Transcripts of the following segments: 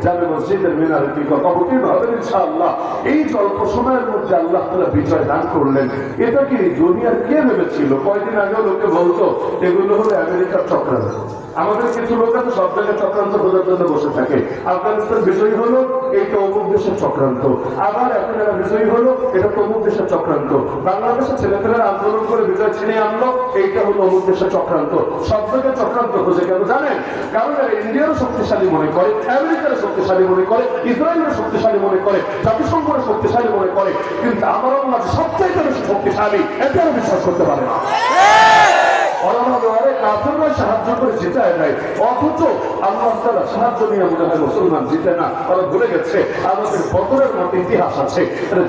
জামে মসজিদের মিনারে অবতীর্ণ হবেন ইনশাআল্লাহ। এই যে অল্প সময়ের মধ্যে আল্লাহ তাআলা বিজয় দান করলেন, এটা কি দুনিয়ার কে ভেবেছিল? কয়েকদিন আগেও লোকে বলতো এগুলো হলো আমেরিকার চক্রান্ত। আমাদের কিছু লোক আছে সব জায়গায় চক্রান্ত বোঝার জন্য বসে থাকে। আফগানিস্তান বিষয় হলো এইটা অমুক দেশের চক্রান্ত, আবার এখন এরা বিষয় হলো এটা অমুক দেশের চক্রান্ত। বাংলাদেশের ছেলেপেলেরা আন্দোলন করে বিজয় ছিনিয়ে আনলো, এইটা হলো অমুক দেশের চক্রান্ত। সব জায়গায় চক্রান্ত হচ্ছে কেন জানেন? কারণ এরা ইন্ডিয়ারও শক্তিশালী মনে করে, আমেরিকারও শক্তিশালী মনে করে, ইসরায়েলের শক্তিশালী মনে করে, জাতিসংঘের শক্তিশালী মনে করে, কিন্তু আমার আল্লাহ সবচাইতে বেশি শক্তিশালী এটা বিশ্বাস করতে পারে না। সাহায্য করে জিতায় নাই, অথচ আল্লাহ তাআলা সাহায্য নিয়ে মনে হয় মুসলমান জিতে না। ওরা ভুলে গেছে আমাদের বদরের মতো ইতিহাস আছে।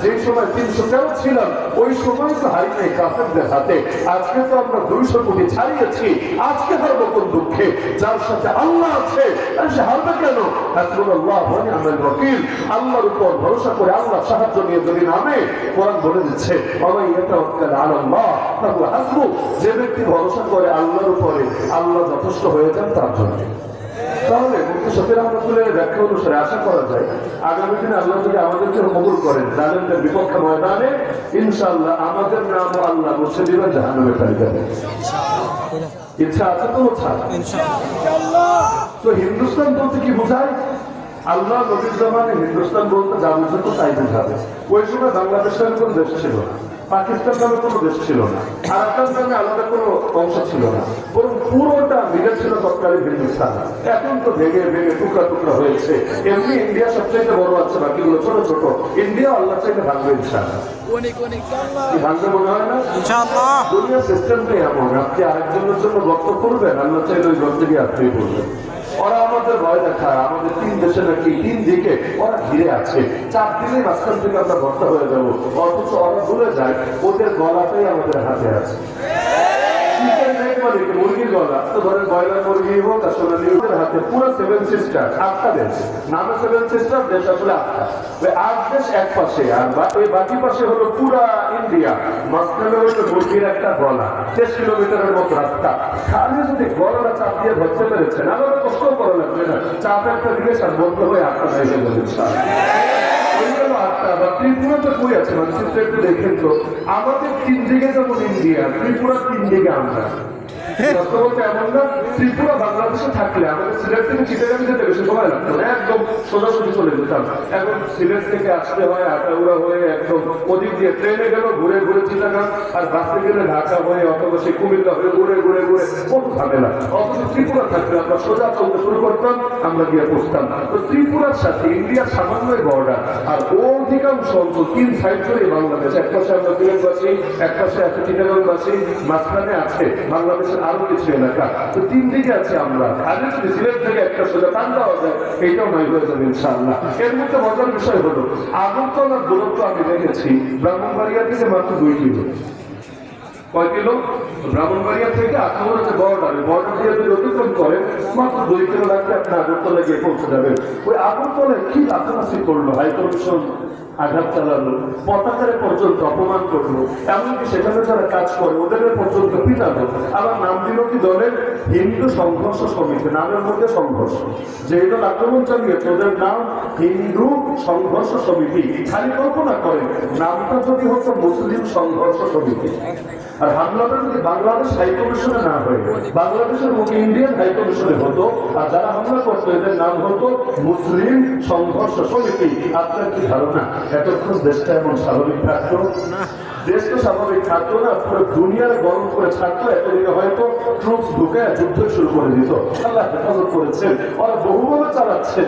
যেই সময় 313 ছিলাম ওই সময় তো হারি নেই কাফেরদের হাতে। আজকে তো আমরা 200 কোটি ছাড়িয়েছি। আজকে হারবো কোন দুঃখে? যার সাথে আল্লাহ আছে সে হারবে কেন? হাসবুনাল্লাহ ওয়া নি'মাল ওয়াকিল। আল্লাহর উপর ভরসা করে আল্লাহ সাহায্য নিয়ে যদি নামে, কোরআন বলে দিচ্ছে ওয়ামান ইয়াতাওয়াক্কাল আলাল্লাহ ফাহুয়া হাসবুহ। যে ব্যক্তি ভরসা করে আল্লাহর উপরে, আল্লাহ যথেষ্ট হয়ে যান তার জন্য। তাহলে মুফতি শফি রহমাতুল্লাহ ব্যাখ্যা অনুসারে আশা করা যায় আগামী দিনে আল্লাহ যদি আমাদেরকে কবুল করেন জালেমদের বিপক্ষে ময়দানে, ইনশাআল্লাহ আমাদের নাম আল্লাহ মুছে দিবেন জাহান্নামের তালিকাতে। ইচ্ছা আছে তো ইনশাআল্লাহ। তো হিন্দুস্তান বলতে কি বোঝায়? আল্লাহ নবীর জামানে হিন্দুস্তান বলতে যা বুঝতো তাই বোঝাবে। ওই সময় বাংলাদেশ নামে কোনো দেশ ছিল না, পাকিস্তান নামে কোনো দেশ ছিল না, আরাকান নামে আলাদা কোনো অংশ ছিল না, বরং পুরোটা মিলে ছিল তৎকালীন হিন্দুস্তান। এখন তো ভেঙে ভেঙে টুকরা টুকরা হয়েছে। এমনি ইন্ডিয়া সবচাইতে বড় আছে, বাকিগুলো ছোট ছোট। ইন্ডিয়া আল্লাহ চাইলে ভাঙবে ইনশাআল্লাহ। ভাঙবে মনে হয় না ইনশাআল্লাহ। দুনিয়ার সিস্টেমটাই এমন, আপনি আরেকজনের জন্য গর্ত করবেন, আল্লাহ চাইলে ওই গর্তে গিয়ে আপনি করবেন। ওরা আমাদের ভয় দেখায়, আমাদের 3 দেশে নাকি 3 দিকে ওরা ঘিরে আছে, 4 দিনে মাঝখান থেকে আমরা ভর্তা হয়ে যাবো। অথচ ওরা ভুলে যায় ওদের গলাটাই আমাদের হাতে আছে। মুরগির গলা তো ধরেন ব্রয়লার মুরগি হোক আর সোনালী ওদের হাতে পুরো 7 সিস্টার 8টা দেশ নামে 7 সিস্টার দেশ আসলে 8টা। ওই 8 দেশ এক পাশে আর ওই বাকি পাশে হলো পুরা ইন্ডিয়া, মাঝখানে হলো মুরগির একটা গলা, 30 কিলোমিটারের মতো রাস্তা। খালি যদি গলাটা চাপ দিয়ে ধরতে পেরেছেন আমাদের কষ্ট করা লাগবে না, চাপ একটা দিকে সার বন্ধ হয়ে 8টা দেশে বলে ত্রিপুরাতে কই আছে মানচিত্র একটু দেখেন তো। আমাদের 3 দিকে যেমন ইন্ডিয়া, ত্রিপুরা 3 দিকে আমরা। বলতে এমন না ত্রিপুরা বাংলাদেশে থাকলে আমাদের সিলেট থেকে চিটাগাং যেতে বেশি সময় লাগতো না, একদম সোজাসুজি চলে যেতাম। এখন সিলেট থেকে আসতে হয় আটাউড়া হয়ে একদম ওদিক দিয়ে ট্রেনে গেল ঘুরে ঘুরে চিটাগাং, আর বাসে গেলে ঢাকা হয়ে অথবা সেই কুমিল্লা হয়ে ঘুরে ঘুরে ঘুরে কোন ঝামেলা। অথচ ত্রিপুরা থাকলে আমরা সোজা চলতে শুরু করতাম, আমরা গিয়ে পৌঁছতাম। তো ত্রিপুরার সাথে ইন্ডিয়ার সামান্য বর্ডার, আর অধিকাংশ অঞ্চল 3 সাইড ধরে বাংলাদেশ। এক পাশে আমরা সিলেটবাসী, এক পাশে আছে চিটাগাংবাসী, মাঝখানে আছে বাংলাদেশের আরো কিছু এলাকা। তো 3 দিকে আছে আমরা। আগে যদি সিলেট থেকে একটা সোজা টান দেওয়া যায় এইটাও নয় হয়ে যাবে ইনশাআল্লাহ। এর মধ্যে মজার বিষয় হলো আগরতলার দূরত্ব আমি দেখেছি ব্রাহ্মণবাড়িয়া থেকে মাত্র 2 কিলো। কয় কিলো? ব্রাহ্মণবাড়িয়া থেকে আখাউড়া যে বর্ডার দিয়ে যদি অতিক্রম করেন মাত্র 2 কিলো লাগবে আপনি আগরতলা গিয়ে পৌঁছে যাবেন। ওই আগরতলায় কি লাফালাফি করলো, হাইকমিশন আঘাত চালালো, পতাকারে পর্যন্ত অপমান করলো, এমনকি সেখানে যারা কাজ করে ওদের পর্যন্ত পিটালো। আবার নাম দিল কি দলের হিন্দু সংঘর্ষ সমিতি, নামের মধ্যে সংঘর্ষ। যেই দল আক্রমণ চালিয়েছে ওদের নাম হিন্দু সংঘর্ষ সমিতি। খালি কল্পনা করেন নামটা যদি হতো মুসলিম সংঘর্ষ সমিতি, আর হামলাটা যদি বাংলাদেশ হাইকমিশনে না হয়ে বাংলাদেশের মুখে ইন্ডিয়ান হাইকমিশনে হতো, আর যারা হামলা করতো এদের নাম হতো মুসলিম সংঘর্ষ সমিতি। আপনার কি ধারণা এতক্ষণ দেশটা এমন স্বাভাবিক থাকতো? দেশ তো স্বাভাবিক থাকতো না, পুরো দুনিয়ার গরম করে ছাড়তো। এতদিনে হয়তো ট্রুপস ঢুকে যুদ্ধ শুরু করে দিত। আল্লাহ হেফাজত করেছেন, ওরা বহুভাবে চালাচ্ছে,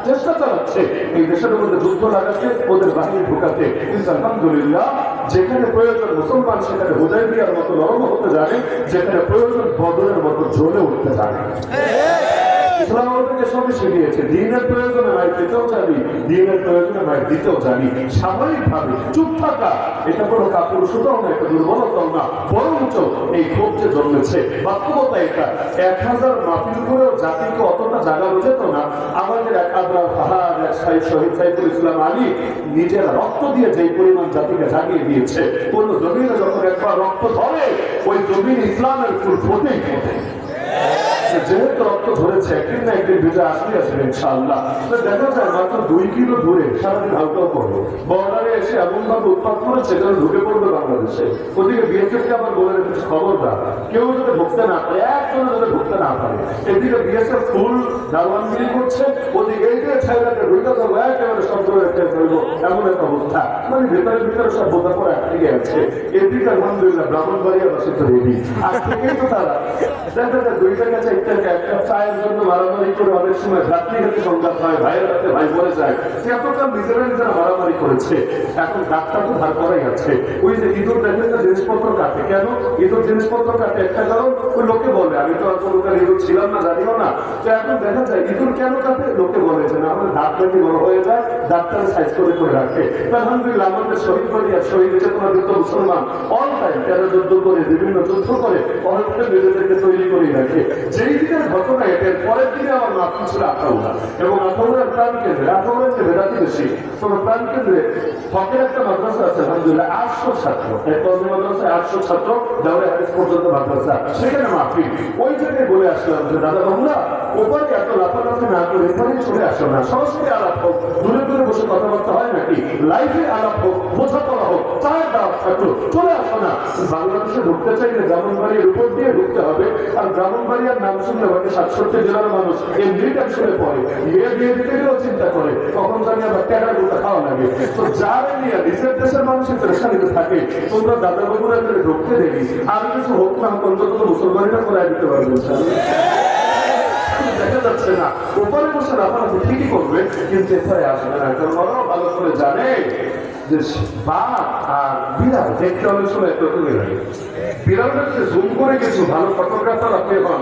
চেষ্টা চালাচ্ছে এই দেশের মধ্যে যুদ্ধ লাগাতে, ওদের বাহিনী ঢুকাতে। কিন্তু আলহামদুলিল্লাহ যেখানে প্রয়োজন মুসলমান সেখানে হুদায়বিয়ার মতো নরম হতে জানে, যেখানে প্রয়োজন বদরের মতো জ্বলে উঠতে জানে। ইসলাম আমাদেরকে সবই শিখিয়েছে। দিনের প্রয়োজনে মাইক দিতেও জানি, দিনের প্রয়োজনে মাইক দিতেও জানি। স্বাভাবিকভাবে চুপ থাকা এটা কোনো কাপুরুষতাও না, এটা দুর্বলতাও না, বরঞ্চ এই ক্ষোভ যে জন্মেছে বাস্তবতা এটা। 1000 মাফিল করেও জাতিকে অতটা জাগানো যেত না। আমাদের এক আবরার ফাহাদ, এক শহীদ সাইফুল ইসলাম আলী নিজের রক্ত দিয়ে যেই পরিমাণ জাতিকে জাগিয়ে দিয়েছে, কোন জমিনে যখন একবার রক্ত ধরে ওই জমিন ইসলামের ফুল ফোটেই ফোটে। যেহেতু রক্ত ধরেছে একদিন না একদিন বিজয় আসবে ইনশাআল্লাহ। দেখা যায় মাত্র 2 কিলো দূরে সারাদিন হালকাও করবো বর্ডারে এসে এমন ভাবে উৎপাদ করেছে যেন ঢুকে পড়বে বাংলাদেশে। ওদিকে বিএসএফকে আবার বলে রেখেছে খবরদার কেউ যাতে ঢুকতে না পারে, একজনও যাতে ঢুকতে না পারে। এদিকে বিএসএফ ফুল দারোয়ানগিরি করছে, ওদিকে এই যে ছেলেটাকে ঢুকে যাবো একেবারে শব্দ রেখে ফেলবো এমন একটা অবস্থা। মানে ভিতরে ভিতরে সব বোঝা পড়ে আটকে আছে। এদিকে আলহামদুলিল্লাহ ব্রাহ্মণবাড়িয়া বাসে তো রেডি। আর থেকেই তো তারা দেখা যায় 2 টাকা 4 টাকা একটা চায়ের জন্য মারামারি করে অনেক সময় রাত্রি হাতে সংঘাত হয়, ভাইয়ের হাতে ভাই মরে যায়। এতটা নিজেরা নিজেরা মারামারি করেছে। এখন ডাক্তার তো ধার করাই আছে। ওই যে ইঁদুর দেখেন না জিনিসপত্র কাটে, কেন ইঁদুর জিনিসপত্র কাটে? একটা কারণ ওই লোকে বলে, আমি তো আর কোনোকার ইঁদুর ছিলাম না, জানিও না। তো এখন দেখা যায় ইঁদুর কেন কাটে? লোকে বলে যে না আমাদের দাঁত নাকি বড় হয়ে যায়, ডাক্তার সাইজ করে করে রাখে। আলহামদুলিল্লাহ আমাদের শহীদ করি আর শহীদ চেতনা যুদ্ধ মুসলমান অল টাইম তেরো যুদ্ধ করে বিভিন্ন যুদ্ধ করে অনেকটা নিজেদেরকে তৈরি করে রাখে। যেই দিনের ঘটনা এটার পরের দিনে আমার মাথা ছিল আখাউড়া, এবং আখাউড়ার প্রাণ কেন্দ্রে, আখাউড়ার যে বেদাতি বেশি তোমার প্রাণ কেন্দ্রে হকের একটা মাদ্রাসা আছে আলহামদুলিল্লাহ 800 ছাত্র, এক মাদ্রাসায় 800 ছাত্র যাওয়ার হাদিস পর্যন্ত মাদ্রাসা, সেখানে মাহফিল। ওই জায়গায় বলে আসলাম যে দাদা বাংলা ওপরে এত লাফালাফি না করে এখানে চলে আসো না, সরাসরি আলাপ হোক, দূরে দূরে বসে কথাবার্তা হয় নাকি, লাইভে আলাপ হোক, বোঝাপড়া হোক, চায়ের দাওয়াত থাকলো, চলে আসো না। বাংলাদেশে ঢুকতে চাইলে ব্রাহ্মণবাড়িয়ার উপর দিয়ে ঢুকতে হবে। আর ব্রাহ্মণবাড়িয়ার নাম শুনলে হয়তো 67 জেলার মানুষ এমনি টেনশনে পড়ে, বিয়ে দিয়ে দিতে গেলেও চিন্তা করে কখন জানি আবার ট্যাডার গুলো খাওয়া লাগে। তো যারা নিয়ে নিজের দেশের মানুষের পেরেশানিতে থাকে তোমরা দাদা বাবুরা করে ঢুকতে দেবি, আর কিছু হোক না অন্তত মুসলমানিটা করে দিতে পারবে। দেখা যাচ্ছে না উপরে বসে রাফারাফি ঠিকই করবে, কিন্তু এখানে আসবে না, কারণ ওরাও ভালো করে জানে যে বাঘ আর বিড়াল দেখতে অনেক সময় একরকমই লাগে। বিড়ালটাকে জুম করে কিছু ভালো ফটোগ্রাফার আপনি হন,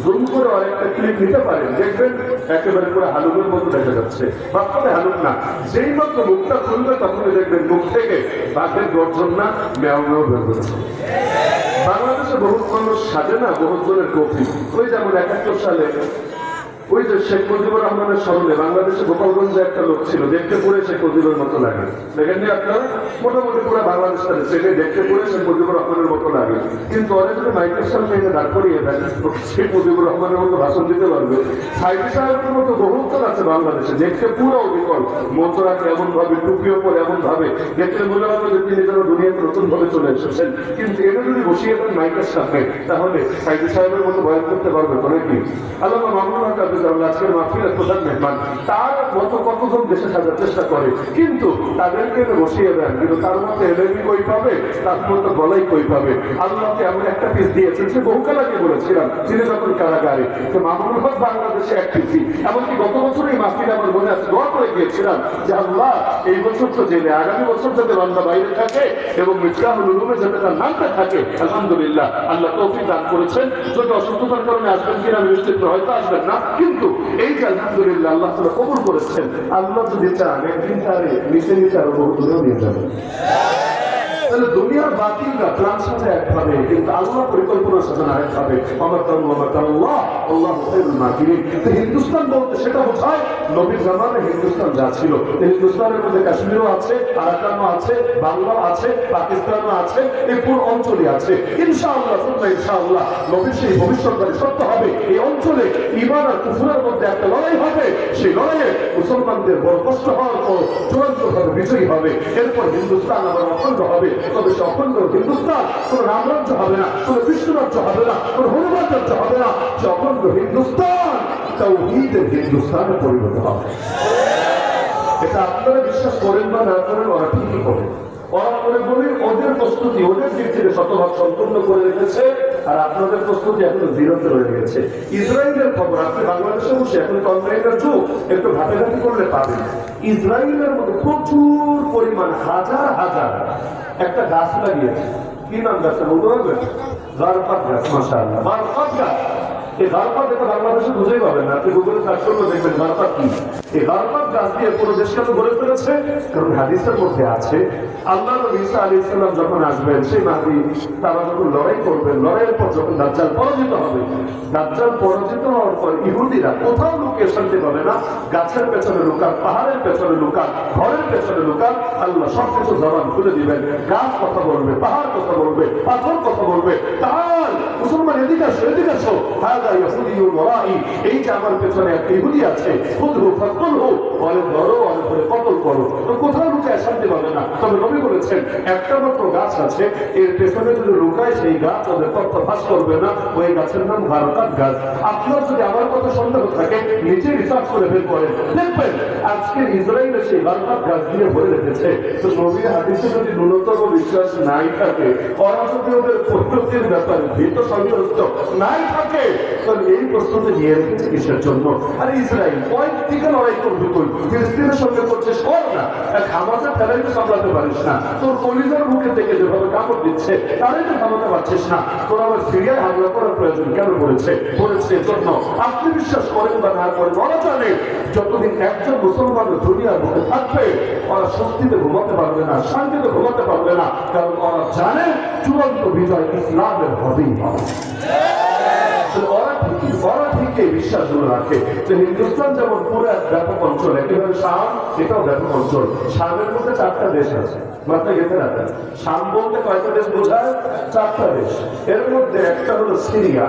জুম করে অনেকটা ক্লিপ নিতে পারেন, দেখবেন একেবারে পুরো হালুকের মতো দেখা যাচ্ছে। বাস্তবে হালুক না, যেই মাত্র মুখটা খুলবে তখনই দেখবেন মুখ থেকে বাঘের গর্জন না মেয়াও মেয়াও বের করেছে। বাংলাদেশে বহুত মানুষ সাজে না, বহুত জনের কপি। ওই যেমন 71 সালে ওই যে শেখ মুজিবুর রহমানের স্মরণে বাংলাদেশে গোপালগঞ্জে একটা লোক ছিল, দেখতে পড়ে শেখ মুজিবুর মতো লাগে, দেখেননি আপনারা? মোটামুটি পুরো বাংলাদেশটা ছেলে দেখতে পড়ে শেখ মুজিবুর রহমানের মতো লাগে, কিন্তু অনেক যদি মাইকের সামনে এনে দাঁড় করিয়ে দেন শেখ মুজিবুর রহমানের মতো ভাষণ দিতে পারবে। সাইদি সাহেবের মতো বহুত আছে বাংলাদেশে, দেখতে পুরো অবিকল, মতো রাখে এমন ভাবে, টুপিও পরে এমন ভাবে, দেখতে মনে হবে যে তিনি যেন দুনিয়াতে নতুন ভাবে চলে এসেছেন। কিন্তু এটা যদি বসিয়ে দেন মাইকের সামনে তাহলে সাইদি সাহেবের মতো বয়ান করতে পারবে তো নাকি? আল্লামা মামুনুল হক আজকের মাহফিলের প্রধান মেহমান, তার মতো কতজন দেশে সাজার চেষ্টা করে, কিন্তু তাদেরকে বসিয়ে দেন, কিন্তু তার মতো এলএবি কই পাবে, তার মতো গলাই কই পাবে। আল্লাহকে এমন একটা পিস দিয়েছেন, সে বহুকাল আগে বলেছিলাম তিনি যখন কারাগারে, তো মামুনুল হক বাংলাদেশে এক পিসি। এমনকি গত বছর এই মাহফিলে আমার মনে আছে দোয়া করে গিয়েছিলাম যে আল্লাহ এই বছর তো জেলে, আগামী বছর যাতে বান্দা বাইরে থাকে এবং মিফতাহুল উলুমে যাতে তার নামটা থাকে। আলহামদুলিল্লাহ আল্লাহ তৌফিক দান করেছেন। যদি অসুস্থতার কারণে আসবেন কিনা আমি নিশ্চিত হয়তো আসবেন না, কিন্তু এই যে আলহামদুলিল্লাহ আল্লাহ তাআলা কবুল করেছেন। আল্লাহ যদি চান একদিন তারে নিচে নিচে আরো বহু দূরেও নিয়ে যাবেন। তাহলে দুনিয়ার বাতিলরা প্ল্যান সাথে একভাবে, কিন্তু আল্লাহ পরিকল্পনা সাথে আরেকভাবে। হিন্দুস্তান বলতে সেটা বোঝায় নবীর জামানে হিন্দুস্তান যা ছিল, হিন্দুস্তানের মধ্যে কাশ্মীরও আছে, আরাকানও আছে, বাংলাও আছে, পাকিস্তানও আছে, এই পুরো অঞ্চলই আছে। ইনশাআল্লাহ ইনশাআল্লাহ নবীর সেই ভবিষ্যৎবাণী সত্য হবে। এই অঞ্চলে ঈমান আর কুফরের মধ্যে একটা লড়াই হবে, সেই লড়াইয়ে মুসলমানদের বড় কষ্ট হওয়ার পর চূড়ান্তভাবে বিজয়ী হবে। এরপর হিন্দুস্তান আবার অখণ্ড হবে। তবে সে অখণ্ড হিন্দুস্তান কোন রামরাজ্য হবে না, কোন বিষ্ণুরাজ্য হবে না, কোন হনুমান রাজ্য হবে না, সে অখণ্ড হিন্দুস্তান তাওহীদের হিন্দুস্তানে পরিণত হবে। এটা আপনারা বিশ্বাস করেন বা না করেন, ওরা ঠিকই করে। ওরা করে বলি ওদের প্রস্তুতি ওদের দিক থেকে শতভাগ সম্পূর্ণ করে রেখেছে, আর আপনাদের প্রস্তুতি এখন জিরোতে রয়ে গেছে। ইসরায়েলের খবর আপনি বাংলাদেশে বসে এখন অনলাইনের যুগ, একটু ঘাটাঘাটি করলে পাবেন। ইসরায়েলের মধ্যে প্রচুর পরিমাণ হাজার হাজার একটা গাছ লাগিয়েছে। কি নাম গাছটা বলতে পারবেন? গারপাত গাছ। মাশাআল্লাহ, গারপাত গাছ। এই গারপাত এটা বাংলাদেশে বুঝেই পাবেন না, আপনি গুগলে সার্চ করলে দেখবেন গারপাত কি। এই গারকাত গাছ দিয়ে পুরো দেশকে তো গড়ে ফেলেছে। কারণ হাদিসের মধ্যে আছে আল্লাহ নবী ঈসা আলাইহিস সালাম যখন আসবেন, সেই মাহদী তারা যখন লড়াই করবেন, লড়াইয়ের পর যখন দাজ্জাল পরাজিত হবে, দাজ্জাল পরাজিত হওয়ার পর ইহুদিরা কোথাও লুকিয়ে শান্তি পাবে না। গাছের পেছনে লুকান, পাহাড়ের পেছনে লুকান, ঘরের পেছনে লুকান, আল্লাহ সবকিছু জবান খুলে দিবেন। গাছ কথা বলবে, পাহাড় কথা বলবে, পাথর কথা বলবে। তার মুসলমান এদিকে আসো, এদিকে আসো, হাদা ইয়াহুদিয়ুন ওয়ারাই, এই যে আমার পেছনে একটা ইহুদি আছে, খুদহু ফাকতুলহু, বলে ধরো, বলে ধরে কতল করো। তো কোথাও লুকায় শান্তি পাবে না। তবে নবী বলেছেন একটা মাত্র গাছ আছে, এর পেছনে যদি লুকায় সেই গাছ ওদের তথ্য ফাঁস করবে না। ওই গাছের নাম গারকাত গাছ। আপনার যদি আমার কথা সন্দেহ থাকে, নিজে রিসার্চ করে বের করেন, দেখবেন আজকে ইসরায়েলে সেই গারকাত গাছ দিয়ে ভরে রেখেছে। তো নবীর হাদিসে যদি ন্যূনতম বিশ্বাস নাই থাকে, ওরা যদি ওদের প্রস্তুতির ব্যাপারে ভীত সন্ত্রস্ত নাই থাকে, তাহলে এই প্রস্তুতি নিয়ে রেখেছে কিসের জন্য? আর ইসরায়েল কয়েক দিকে লড়াই করবে, তুই ফিলিস্তিনের সঙ্গে করছিস, কর না। এক হামাসের ফেলাই তো সামলাতে পারিস না, তোর কলিজার মুখে থেকে যেভাবে কাপড় দিচ্ছে তারাই তো সামলাতে পারছিস না। তোর আবার সিরিয়ায় হামলা করার প্রয়োজন কেন পড়েছে? পড়েছে এজন্য আপনি বিশ্বাস করেন বা না করেন, ওরা জানে যতদিন একজন মুসলমান দুনিয়ার মুখে থাকবে, ওরা স্বস্তিতে ঘুমাতে পারবে না, শান্তিতে ঘুমাতে পারবে না। কারণ ওরা জানে চূড়ান্ত বিজয় ইসলামের হবেই হবে। ওরা ঠিকই বিশ্বাসগুলো রাখে যে হিন্দুস্তান যেমন পুরো এক ব্যাপক অঞ্চল, একেবারে শাম এটাও ব্যাপক অঞ্চল। শামের মধ্যে 4টা দেশ আছে, মাত্র গেতে রাখেন। শাম বলতে কয়টা দেশ বোঝায়? 4টা দেশ। এর মধ্যে একটা হলো সিরিয়া,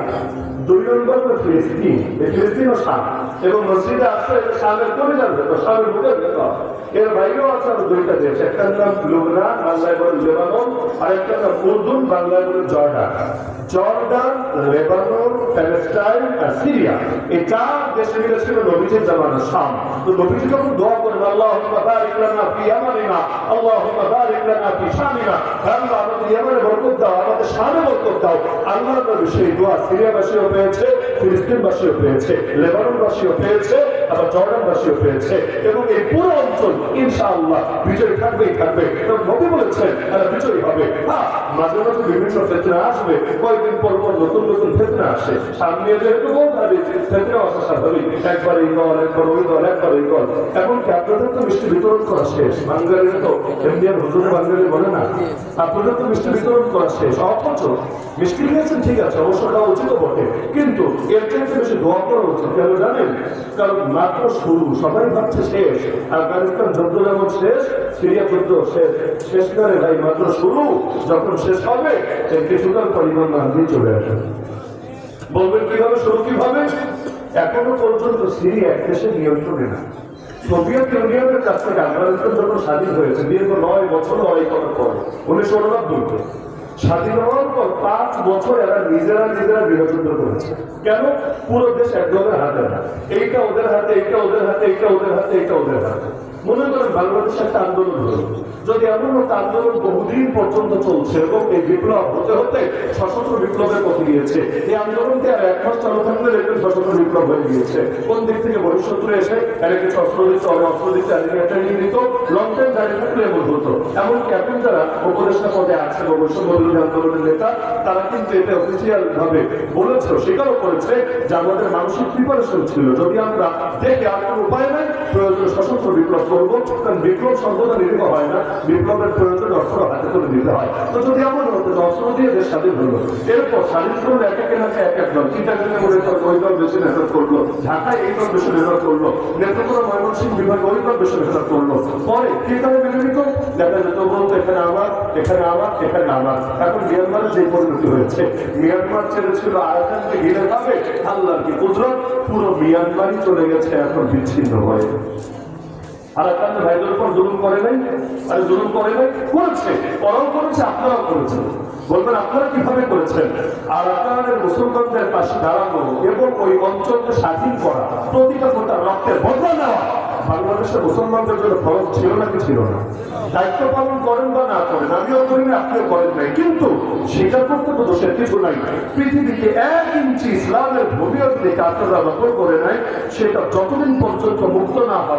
2 নম্বর হলো ফিলিস্তিন। এই ফিলিস্তিন ও শাম, এবং মসজিদে আছে শামের করে যাবে তো শামের মুখে ভেতর। এর বাইরেও আছে আরো 2টা দেশ, একটার নাম লুবনান, বাংলায় বলে লেবানন, আর একটার নাম উর্দুন, বাংলায় বলে জর্ডান। জর্ডান, লেবানন, প্যালেস্টাইন আর সিরিয়া, এই 4 দেশে মিলে ছিল নবীজির জামানা শাম। তো নবীজি যখন দোয়া করেন আল্লাহুম্মা বারিক লানা ফি ইয়ামানিনা, আল্লাহুম্মা বারিক লানা ফি শামিনা, আল্লাহ আমাদের ইয়ামানে বরকত দাও, আমাদের শামে বরকত দাও। আল্লাহর নবী সেই দোয়া সিরিয়াবাসীও পেয়েছে, ফিলিস্তিনবাসীও পেয়েছে, লেবাননবাসীও পেয়েছে, আবার জর্ডানবাসীও পেয়েছে। এবং এই পুরো অঞ্চল ইনশাআল্লাহ বিজয় থাকবেই থাকবে। এবং নবী বলেছেন এরা বিজয়ী হবে। হ্যাঁ, মাঝে মাঝে বিভিন্ন ফিতনা আসবে, কয়েকদিন পর পর নতুন নতুন ফিতনা আসে। সামনে যেহেতু বলতে ফিতনা আসা স্বাভাবিক, একবার এই দল, একবার ওই দল, একবার এই দল। এমনকি আপনাদের তো মিষ্টি বিতরণ করা শেষ, বাঙালিরা তো ইন্ডিয়ান হুজুরে বাঙালি বলে না, আপনাদের তো মিষ্টি বিতরণ করা শেষ। অথচ মিষ্টি খেয়েছেন ঠিক আছে, অবশ্য খাওয়া উচিত বটে, কিন্তু এর চাইতে বেশি দোয়া করা উচিত। কেন জানেন? কারণ মাত্র শুরু, সবাই ভাবছে শেষ। আফগানিস্তান যুদ্ধ যেমন শেষ, সিরিয়া যুদ্ধ শেষ করে ভাই, মাত্র শুরু। যখন শেষ হবে কিছুকাল পরিমাণ মাঝে চলে আসে। বলবেন কিভাবে, শুরু কিভাবে? এখনো পর্যন্ত সিরিয়া এক দেশের নিয়ন্ত্রণে না। সোভিয়েত ইউনিয়নের কাছ থেকে আফগানিস্তান যখন স্বাধীন হয়েছে, দীর্ঘ 9 বছর লড়াই করার পর 1989 স্বাধীন হওয়ার পর 5 বছর এরা নিজেরা গৃহযুদ্ধ করেছে। কেন? পুরো দেশ একজনের হাতে না, এইটা ওদের হাতে, এইটা ওদের হাতে, এইটা ওদের হাতে, এইটা ওদের হাতে। মনে করেন বাংলাদেশে একটা আন্দোলন হলো, যদি এমন একটা আন্দোলন বহুদিন পর্যন্ত চলছে এবং এই বিপ্লব হতে হতে সশস্ত্র বিপ্লবের পথে গিয়েছে, এই আন্দোলনকে আর 1 মাস চালু থাকলে দেখবেন সশস্ত্র বিপ্লব হয়ে গিয়েছে। কোন দিক থেকে বহিঃশত্রু এসে এর কিছু অস্ত্র দিত, অস্ত্র দিতে ট্রেনিং দিত, লং টাইম দাঁড়িয়ে থাকলে এমন হতো। এমনকি এখন যারা উপদেষ্টা পদে আছে বা বৈষম্য আন্দোলনের নেতা, তারা কিন্তু এটা অফিসিয়াল ভাবে বলেছে, স্বীকারও করেছে যে আমাদের মানসিক প্রিপারেশন ছিল, যদি আমরা দেখে আর কোনো উপায় নাই, প্রয়োজন সশস্ত্র বিপ্লব করবো। কারণ বিপ্লব সর্বদা নিরীহ হয় না, বিপ্লবের প্রয়োজন অস্ত্র হাতে করে নিতে হয়। তো যদি এমন হতো যে অস্ত্র দিয়ে দেশ স্বাধীন হলো, এরপর স্বাধীন করলো এক এক এলাকায় এক এক দল, চিটাগাঙে মনে করেন ওই দল বেশি মেহনত করলো, ঢাকায় এই দল বেশি মেহনত করলো, নেত্রকোনা ময়মনসিংহ বিভাগে ওই দল বেশি মেহনত করলো। পরে কি কারণে মেনে নিত? দেখা যেত বলতো এখানে আমার, এখানে আমার, এখানে আমার। এখন মিয়ানমারে যে পরিণতি হয়েছে, মিয়ানমার ছেড়েছিল আরাকানকে ঘিরে পাবে, আল্লাহর কি কুদরত, পুরো মিয়ানমারই চলে গেছে এখন বিচ্ছিন্ন হয়ে। আরাকান ভাইদের উপর জুলুম করে নাই? আরে জুলুম করে নাই, করেছে, ওরাও করেছে, আপনারাও করেছেন। বলবেন আপনারা কিভাবে করেছেন? আরাকানের মুসলমানদের পাশে দাঁড়ানো এবং ওই অঞ্চলকে স্বাধীন করা, প্রতিটা ফোঁটা রক্তের বদলা নেওয়া বাংলাদেশের মুসলমানদের জন্য ফরজ ছিল নাকি ছিল না? দায়িত্ব পালন করেন বা না করেন, আমিও করি না, আপনিও করেন নাই, কিন্তু স্বীকার করতে তো দোষের কিছু নাই। পৃথিবীকে 1 ইঞ্চি ইসলামের ভূমিও যদি আপনারা দখল করে নেয়, সেটা যতদিন পর্যন্ত মুক্ত না হয়